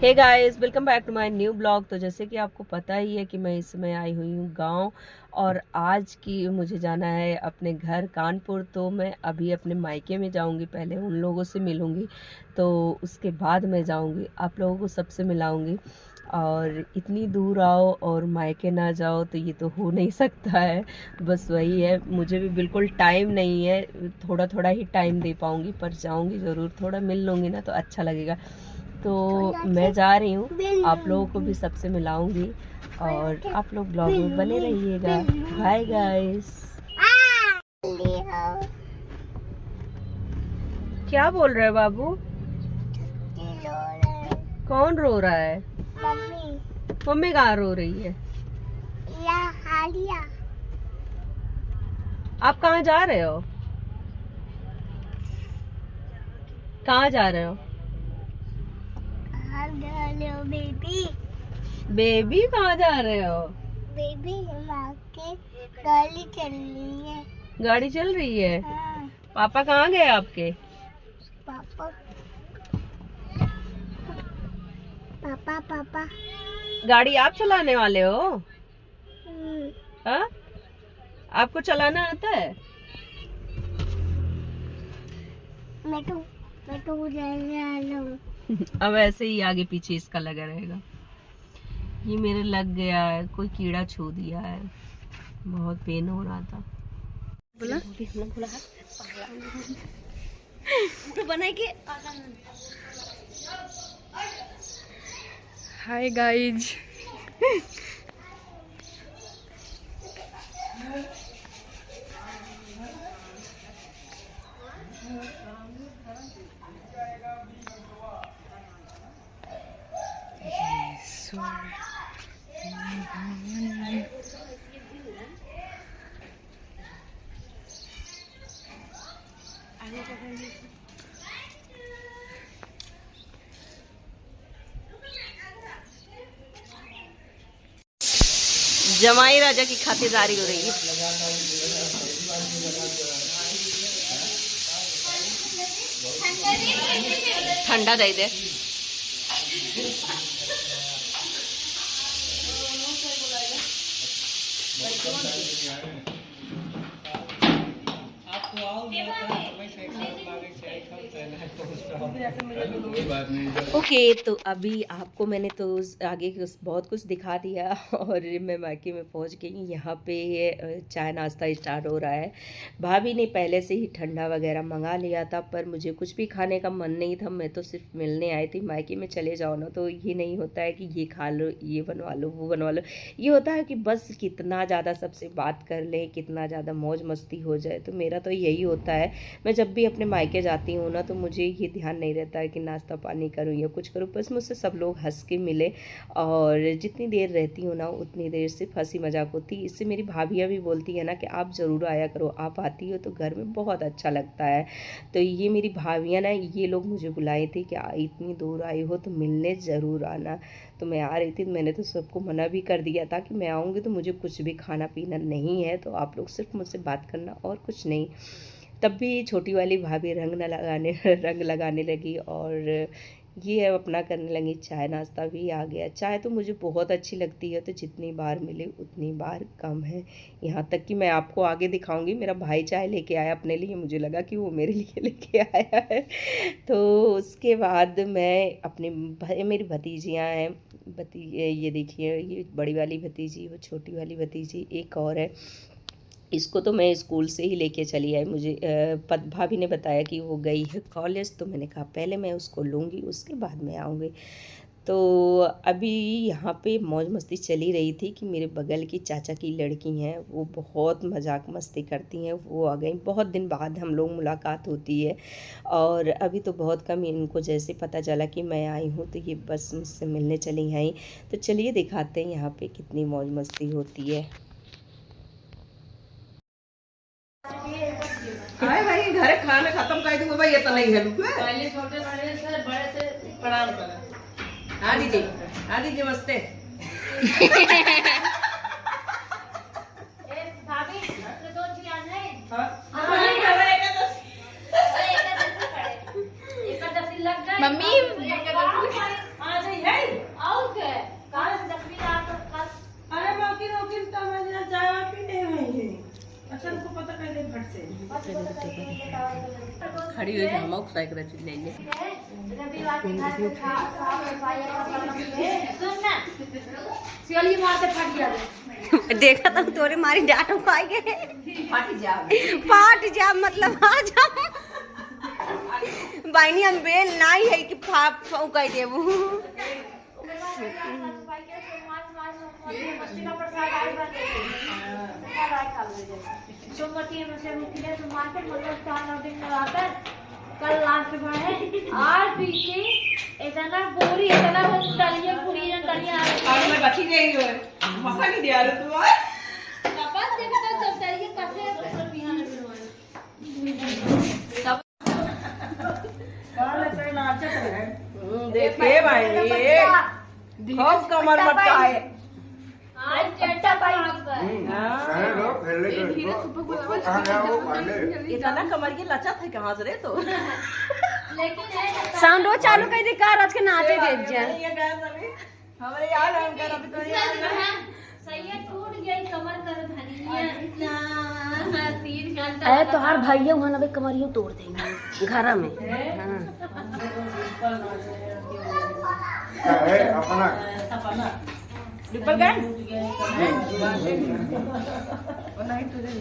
Hey guys, welcome back to my new blog. तो जैसे कि आपको पता ही है कि मैं इस समय आई हुई हूँ गांव, और आज की मुझे जाना है अपने घर कानपुर। तो मैं अभी अपने मायके में जाऊंगी, पहले उन लोगों से मिलूंगी, तो उसके बाद मैं जाऊंगी, आप लोगों को सबसे मिलाऊंगी। और इतनी दूर आओ और मायके ना जाओ तो ये तो हो नहीं सकता है। बस वही है, मुझे भी बिल्कुल टाइम नहीं है, थोड़ा थोड़ा ही टाइम दे पाऊंगी, पर जाऊंगी ज़रूर। थोड़ा मिल लूँगी ना तो अच्छा लगेगा। तो मैं जा रही हूँ, आप लोगों को भी सबसे मिलाऊंगी, और आप लोग ब्लॉग में बने रहिएगा। Bye guys. क्या बोल रहे हो बाबू? कौन रो रहा है? मम्मी। मम्मी कहाँ रो रही है? आप कहाँ जा रहे हो? कहाँ जा रहे हो? बेबी। बेबी कहाँ जा रहे हो? बेबी के गाड़ी चल रही है। गाड़ी चल रही है? हाँ। पापा कहाँ गए आपके? पापा पापा पापा गाड़ी आप चलाने वाले हो? हाँ, आपको चलाना आता है? मैं तो अब ऐसे ही आगे पीछे इसका लगा रहेगा। ये मेरे लग गया है, कोई कीड़ा छू दिया है, बहुत पेन हो रहा था। बोला तो बनाए के। Hi guys. जमाई राजा की खातिरदारी हो रही है। ठंडा दे दे। ओके, तो अभी आपको मैंने तो आगे बहुत कुछ दिखा दिया, और मैं मायके में पहुंच गई। यहाँ पे चाय नाश्ता स्टार्ट हो रहा है। भाभी ने पहले से ही ठंडा वगैरह मंगा लिया था, पर मुझे कुछ भी खाने का मन नहीं था। मैं तो सिर्फ मिलने आई थी। मायके में चले जाओ ना तो ये नहीं होता है कि ये खा लो, ये बनवा लो, वो बनवा लो। ये होता है कि बस कितना ज़्यादा सबसे बात कर लें, कितना ज़्यादा मौज मस्ती हो जाए। तो मेरा तो यही होता है। मैं जब भी अपने मायके जाती हूँ ना तो मुझे ये ध्यान नहीं रहता है कि नाश्ता पानी करूँ या कुछ करूँ, बस मुझसे सब लोग हंस के मिले। और जितनी देर रहती हूँ ना उतनी देर सिर्फ हंसी मजाक होती है। इससे मेरी भाभियाँ भी बोलती है ना कि आप ज़रूर आया करो, आप आती हो तो घर में बहुत अच्छा लगता है। तो ये मेरी भाभियाँ ना, ये लोग मुझे बुलाए थे कि इतनी दूर आई हो तो मिलने ज़रूर आना। तो मैं आ रही थी, मैंने तो सबको मना भी कर दिया था कि मैं आऊँगी तो मुझे कुछ भी खाना पीना नहीं है, तो आप लोग सिर्फ मुझसे बात करना और कुछ नहीं। तब भी छोटी वाली भाभी रंग लगाने लगी, और ये अब अपना करने लगी। चाय नाश्ता भी आ गया। चाय तो मुझे बहुत अच्छी लगती है, तो जितनी बार मिले उतनी बार कम है। यहाँ तक कि मैं आपको आगे दिखाऊंगी, मेरा भाई चाय लेके आया अपने लिए, मुझे लगा कि वो मेरे लिए लेके आया है। तो उसके बाद मैं अपने मेरी भतीजियाँ हैं, ये देखिए, ये बड़ी वाली भतीजी, वो छोटी वाली भतीजी, एक और है। इसको तो मैं स्कूल से ही लेके चली आई। मुझे भाभी ने बताया कि वो गई है कॉलेज, तो मैंने कहा पहले मैं उसको लूँगी, उसके बाद मैं आऊँगी। तो अभी यहाँ पे मौज मस्ती चली रही थी कि मेरे बगल की चाचा की लड़की हैं, वो बहुत मजाक मस्ती करती हैं। वो आ गई, बहुत दिन बाद हम लोग मुलाकात होती है, और अभी तो बहुत कम इनको जैसे पता चला कि मैं आई हूँ तो ये बस मुझसे मिलने चली आई। तो चलिए दिखाते हैं यहाँ पे कितनी मौज मस्ती होती है। अरे भाई घर खाना खत्म कर दूंगा भाई, ये तो नहीं है। पहले छोटे बड़े से बड़े से प्रणाम करा। हाँ दीदी, हाँ दीदी नमस्ते। भाभी तो जी आज है। मम्मी आज है। खड़ी हुई हम साइकिल चल लेंगे। देखा था तोरे मारी डांट पाई गए पाट जा मतलब आ जा बाइनी हम बेल नहीं है कि फाप कह देबू कल लास्ट में है और पीछे इतना पूरी इतना दलिया पूरी दलिया और मैं बची गई हो मसा नहीं दिया रे तू कपास देखा तो सब दलिया कैसे बिहान में सब काल से नाचत है देखे भाई खूब कमर मटका है आज चट्टा पाई कहे लो पहले उसको कहाँ गया वो पहले इतना कमर की लचत है कहाँ से रे तो लेकिन साउंड चालू कर दे कार आज के नाचे दे जा ये गया सभी हमारे यार हम कर अभी तो सही है टूट गई कमर कर धनिया इतना 3 घंटा अरे तोहार भैया वहां ना कमरियो तोड़ देंगे घरा में है अपना डिपल गए नहीं तुझे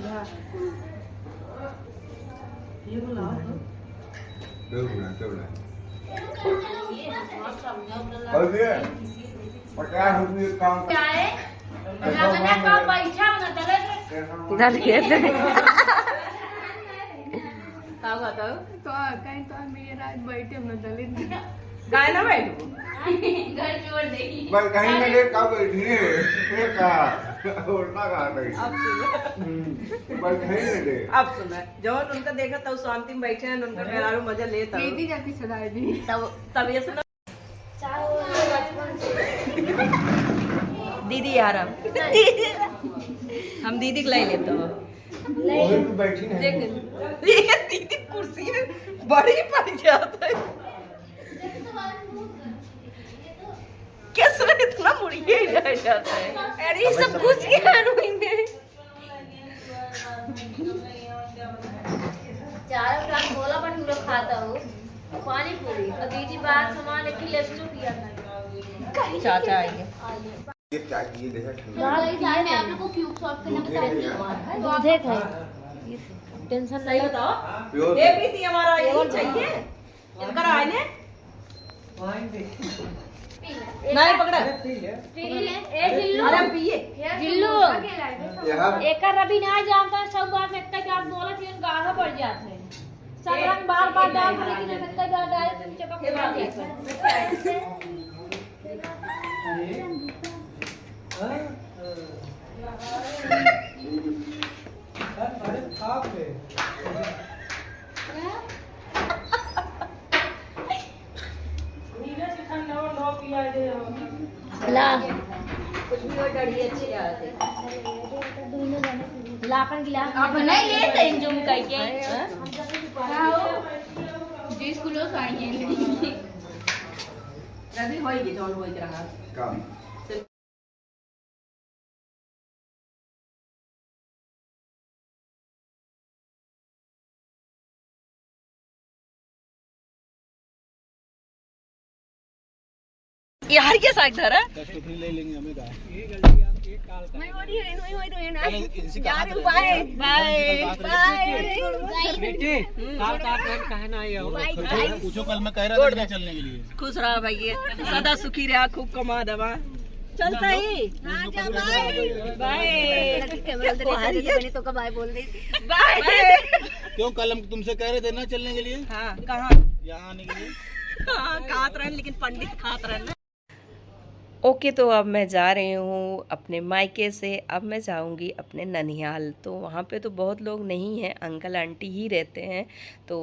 ये बोला देवना और ये 50 रुपये काम क्या है लगना का पैसा ना चले इधर खेत ताऊ का ताऊ तो कहीं तो मेरा बैठे हम दलित गाय ना बैठ घर जोड़ देगी बस कहीं ना कहीं कब बैठी है ये कहा उल्टा कहा बैठी अब सुन बस कहीं ना दे अब सुना जब उनका देखा तब शांति में बैठे हैं उनका मेहरारू मजा लेता दीदी जाती सदाई दी तब ये सुना दीदी यार हम दीदी को लाई लेते हो वही तो बैठी नहीं देख ये दीदी कुर्सी में बड़ी पड़ जाता है कैसे इतना मुड़िए ही रह जाता है अरे ये सब कुछ क्या अनुई में चारों ग्राम गोला भटूरा खाता हो पानी पूरी और दीदी बाहर सामान लेके ले चुकी किया चाचा आइए ये क्या ये देखा मैं आप लोगों को क्यूब सॉल्व करना बताती हूँ देख है टेंशन नहीं बताओ प्योर ये भी थी हमारा ये चाहिए इनका आए ने नहीं पकड़ा अरे पिए जिल्लू यहाँ एक रवि ना जानता सब बात एक का बोला थी गाढ़ा पड़ जाते हैं सब रंग बार बार डाल लेकिन एक का डाल तुम चपक मार जाते ला कुछ भी और डड़ी अच्छी आती लापन गिलास आप नहीं लेते इंजूम करके जिस किलो खाएंगे रवि होएगी जौन होए के रहा काम यार क्या साइड धर है ले लेंगे हमें गाय मैं बोली है नहीं होई तो ना इनसे यार बाय बाय बाय बेटे काल कहे ना आए हो पूछो कल मैं कह रहा था चलने के लिए खुश रहा भाई सदा सुखी रहा खूब कमा दवा चलता ही बाय कैमरा दे तो बाय बोल दे बाय क्यों कल हम तुमसे कह रहे थे ना चलने के लिए हाँ कहाँ यहाँ आने के लिए खात रहे लेकिन पंडित खात रहे ओके तो अब मैं जा रही हूँ अपने मायके से। अब मैं जाऊँगी अपने ननिहाल। तो वहाँ पे तो बहुत लोग नहीं हैं, अंकल आंटी ही रहते हैं, तो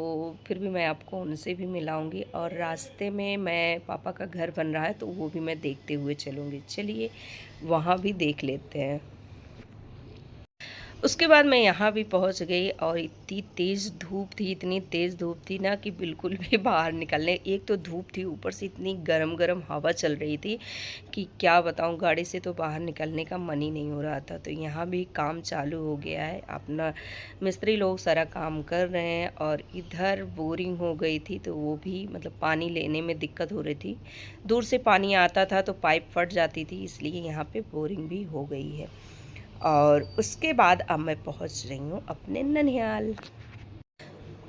फिर भी मैं आपको उनसे भी मिलाऊंगी। और रास्ते में मैं पापा का घर बन रहा है तो वो भी मैं देखते हुए चलूँगी। चलिए वहाँ भी देख लेते हैं। उसके बाद मैं यहाँ भी पहुँच गई और इतनी तेज़ धूप थी, इतनी तेज़ धूप थी ना कि बिल्कुल भी बाहर निकलने, एक तो धूप थी, ऊपर से इतनी गरम गरम हवा चल रही थी कि क्या बताऊँ, गाड़ी से तो बाहर निकलने का मन ही नहीं हो रहा था। तो यहाँ भी काम चालू हो गया है, अपना मिस्त्री लोग सारा काम कर रहे हैं। और इधर बोरिंग हो गई थी तो वो भी मतलब पानी लेने में दिक्कत हो रही थी, दूर से पानी आता था तो पाइप फट जाती थी, इसलिए यहाँ पे बोरिंग भी हो गई है। और उसके बाद अब मैं पहुंच रही हूँ अपने ननिहाल।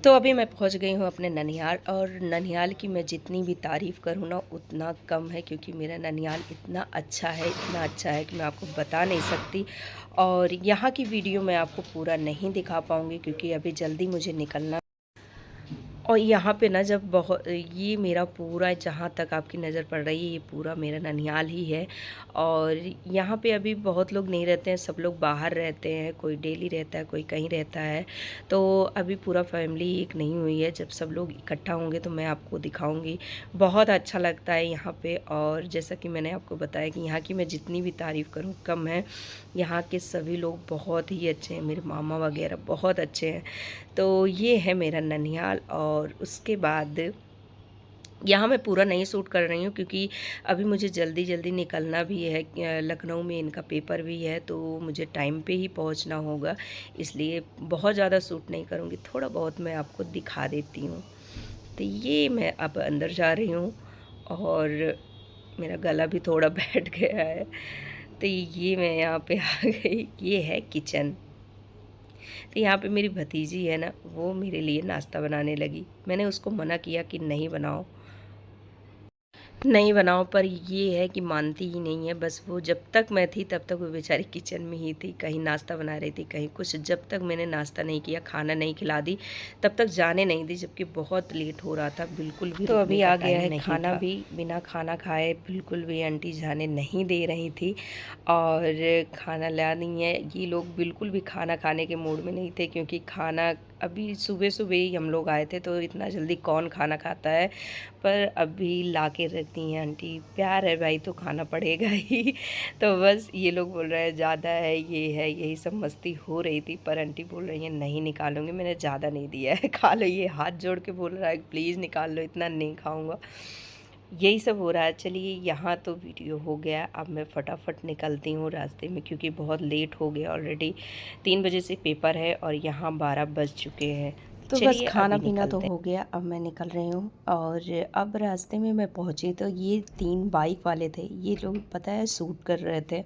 तो अभी मैं पहुंच गई हूँ अपने ननिहाल, और ननिहाल की मैं जितनी भी तारीफ़ करूँ ना उतना कम है, क्योंकि मेरा ननिहाल इतना अच्छा है, इतना अच्छा है कि मैं आपको बता नहीं सकती। और यहाँ की वीडियो मैं आपको पूरा नहीं दिखा पाऊँगी क्योंकि अभी जल्दी मुझे निकलना। और यहाँ पे ना जब बहुत ये मेरा पूरा जहाँ तक आपकी नज़र पड़ रही है ये पूरा मेरा ननिहाल ही है। और यहाँ पे अभी बहुत लोग नहीं रहते हैं, सब लोग बाहर रहते हैं, कोई डेली रहता है, कोई कहीं रहता है। तो अभी पूरा फैमिली एक नहीं हुई है, जब सब लोग इकट्ठा होंगे तो मैं आपको दिखाऊंगी। बहुत अच्छा लगता है यहाँ पे। और जैसा कि मैंने आपको बताया कि यहाँ की मैं जितनी भी तारीफ़ करूँ कम है, यहाँ के सभी लोग बहुत ही अच्छे हैं, मेरे मामा वगैरह बहुत अच्छे हैं। तो ये है मेरा ननिहाल। और उसके बाद यहाँ मैं पूरा नहीं शूट कर रही हूँ क्योंकि अभी मुझे जल्दी जल्दी निकलना भी है, लखनऊ में इनका पेपर भी है, तो मुझे टाइम पे ही पहुँचना होगा, इसलिए बहुत ज़्यादा शूट नहीं करूँगी, थोड़ा बहुत मैं आपको दिखा देती हूँ। तो ये मैं अब अंदर जा रही हूँ और मेरा गला भी थोड़ा बैठ गया है। तो ये मैं यहाँ पे आ गई, ये है किचन। तो यहाँ पे मेरी भतीजी है ना, वो मेरे लिए नाश्ता बनाने लगी। मैंने उसको मना किया कि नहीं बनाओ नहीं बनाओ, पर ये है कि मानती ही नहीं है। बस वो जब तक मैं थी तब तक वो बेचारी किचन में ही थी, कहीं नाश्ता बना रही थी, कहीं कुछ। जब तक मैंने नाश्ता नहीं किया, खाना नहीं खिला दी, तब तक जाने नहीं दी, जबकि बहुत लेट हो रहा था, बिल्कुल भी। तो अभी आ गया है खाना भी, बिना खाना खाए बिल्कुल भी आंटी जाने नहीं दे रही थी। और खाना ला नहीं है, ये लोग बिल्कुल भी खाना खाने के मूड में नहीं थे, क्योंकि खाना अभी सुबह सुबह ही हम लोग आए थे, तो इतना जल्दी कौन खाना खाता है। पर अभी ला के रखती हैं आंटी, प्यार है भाई तो खाना पड़ेगा ही। तो बस ये लोग बोल रहे हैं ज़्यादा है, ये है, यही सब मस्ती हो रही थी। पर आंटी बोल रही है नहीं निकालूंगी, मैंने ज़्यादा नहीं दिया है, खा लो। ये हाथ जोड़ के बोल रहा है प्लीज़ निकाल लो, इतना नहीं खाऊंगा। यही सब हो रहा है। चलिए यहाँ तो वीडियो हो गया, अब मैं फटाफट निकलती हूँ रास्ते में, क्योंकि बहुत लेट हो गया ऑलरेडी। 3 बजे से पेपर है और यहाँ 12 बज चुके हैं। तो बस खाना पीना तो हो गया, अब मैं निकल रही हूँ। और अब रास्ते में मैं पहुँची तो ये 3 बाइक वाले थे, ये लोग पता है शूट कर रहे थे।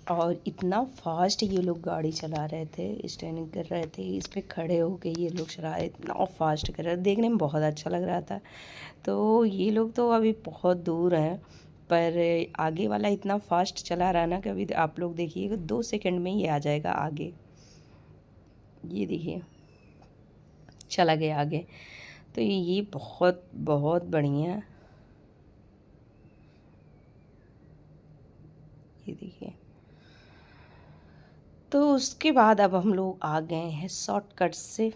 और इतना फास्ट ये लोग गाड़ी चला रहे थे, स्टैंडिंग कर रहे थे, इस पर खड़े होके ये लोग चला रहे, इतना फास्ट कर रहे थे, देखने में बहुत अच्छा लग रहा था। तो ये लोग तो अभी बहुत दूर हैं, पर आगे वाला इतना फास्ट चला रहा ना कि अभी आप लोग देखिएगा 2 सेकंड में ही आ जाएगा आगे। ये देखिए चला गया आगे। तो ये बहुत बहुत बढ़िया, ये देखिए। तो उसके बाद अब हम लोग आ गए हैं शॉर्टकट से।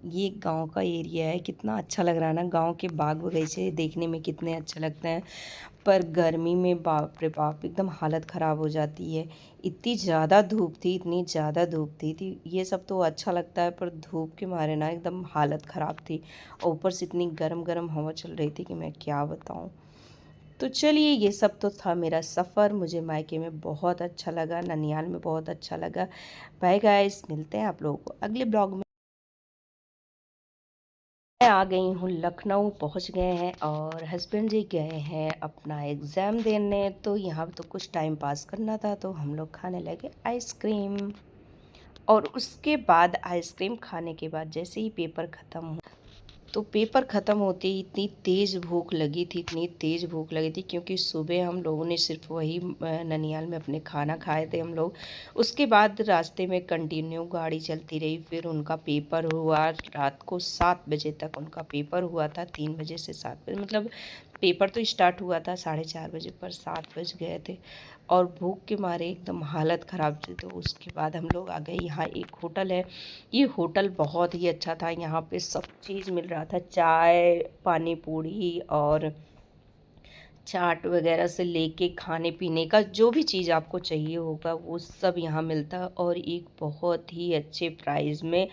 ये गांव का एरिया है, कितना अच्छा लग रहा है ना, गांव के बाग बगीचे देखने में कितने अच्छे लगते हैं। पर गर्मी में बाप रे बाप एकदम हालत ख़राब हो जाती है। इतनी ज़्यादा धूप थी, इतनी ज़्यादा धूप थी। ये सब तो अच्छा लगता है, पर धूप के मारे ना एकदम हालत ख़राब थी। और ऊपर से इतनी गरम गरम हवा चल रही थी कि मैं क्या बताऊँ। तो चलिए ये सब तो था मेरा सफ़र। मुझे मायके में बहुत अच्छा लगा, ननिहाल में बहुत अच्छा लगा। बाय गाइस, मिलते हैं आप लोगों को अगले ब्लॉग में। मैं आ गई हूँ लखनऊ, पहुँच गए हैं और हस्बैंड जी गए हैं अपना एग्ज़ाम देने। तो यहाँ तो कुछ टाइम पास करना था, तो हम लोग खाने लगे आइसक्रीम। और उसके बाद आइसक्रीम खाने के बाद जैसे ही पेपर ख़त्म हुआ, तो पेपर ख़त्म होते ही इतनी तेज़ भूख लगी थी, इतनी तेज़ भूख लगी थी, क्योंकि सुबह हम लोगों ने सिर्फ वही ननिहाल में अपने खाना खाए थे हम लोग। उसके बाद रास्ते में कंटिन्यू गाड़ी चलती रही। फिर उनका पेपर हुआ, रात को 7 बजे तक उनका पेपर हुआ था, 3 बजे से 7 बजे, मतलब पेपर तो स्टार्ट हुआ था 4:30 बजे, पर 7 बज गए थे। और भूख के मारे एकदम हालत ख़राब थी। तो उसके बाद हम लोग आ गए, यहाँ एक होटल है, ये होटल बहुत ही अच्छा था। यहाँ पे सब चीज़ मिल रहा था, चाय, पानी पूरी और चाट वगैरह से लेके खाने पीने का जो भी चीज़ आपको चाहिए होगा वो सब यहाँ मिलता है, और एक बहुत ही अच्छे प्राइस में।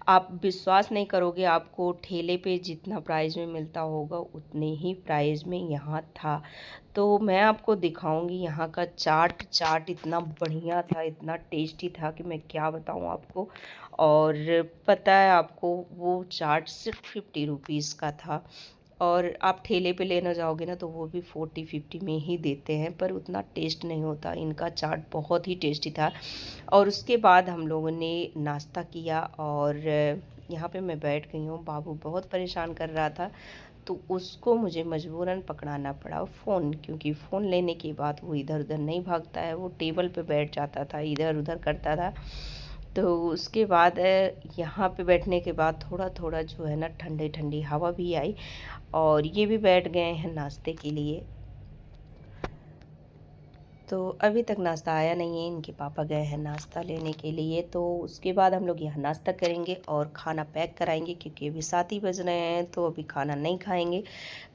आप विश्वास नहीं करोगे, आपको ठेले पे जितना प्राइस में मिलता होगा उतने ही प्राइस में यहाँ था। तो मैं आपको दिखाऊंगी यहाँ का चाट इतना बढ़िया था, इतना टेस्टी था कि मैं क्या बताऊँ आपको। और पता है आपको, वो चाट सिर्फ 50 रुपीज़ का था, और आप ठेले पे लेना जाओगे ना तो वो भी 40-50 में ही देते हैं, पर उतना टेस्ट नहीं होता। इनका चाट बहुत ही टेस्टी था। और उसके बाद हम लोगों ने नाश्ता किया, और यहाँ पे मैं बैठ गई हूँ। बाबू बहुत परेशान कर रहा था, तो उसको मुझे मजबूरन पकड़ाना पड़ा फ़ोन, क्योंकि फ़ोन लेने के बाद वो इधर उधर नहीं भागता है, वो टेबल पे बैठ जाता था, इधर उधर करता था। तो उसके बाद यहाँ पे बैठने के बाद थोड़ा थोड़ा जो है ना ठंडी ठंडी हवा भी आई, और ये भी बैठ गए हैं नाश्ते के लिए। तो अभी तक नाश्ता आया नहीं है, इनके पापा गए हैं नाश्ता लेने के लिए। तो उसके बाद हम लोग यहाँ नाश्ता करेंगे और खाना पैक कराएंगे, क्योंकि अभी 7 ही बज रहे हैं, तो अभी खाना नहीं खाएंगे।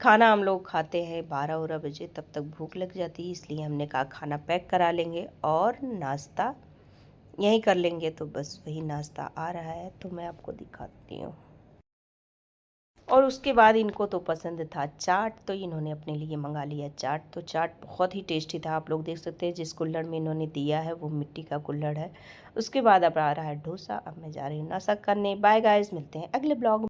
खाना हम लोग खाते हैं 12-12 बजे, तब तक भूख लग जाती है, इसलिए हमने कहा खाना पैक करा लेंगे और नाश्ता यहीं कर लेंगे। तो बस वही नाश्ता आ रहा है, तो मैं आपको दिखाती हूँ। और उसके बाद इनको तो पसंद था चाट, तो इन्होंने अपने लिए मंगा लिया चाट। तो चाट बहुत ही टेस्टी था, आप लोग देख सकते हैं। जिस कुल्हड़ में इन्होंने दिया है वो मिट्टी का कुल्हड़ है। उसके बाद अब आ रहा है डोसा। अब मैं जा रही हूँ नाश्ता करने। बाय गाइस, मिलते हैं अगले ब्लॉग।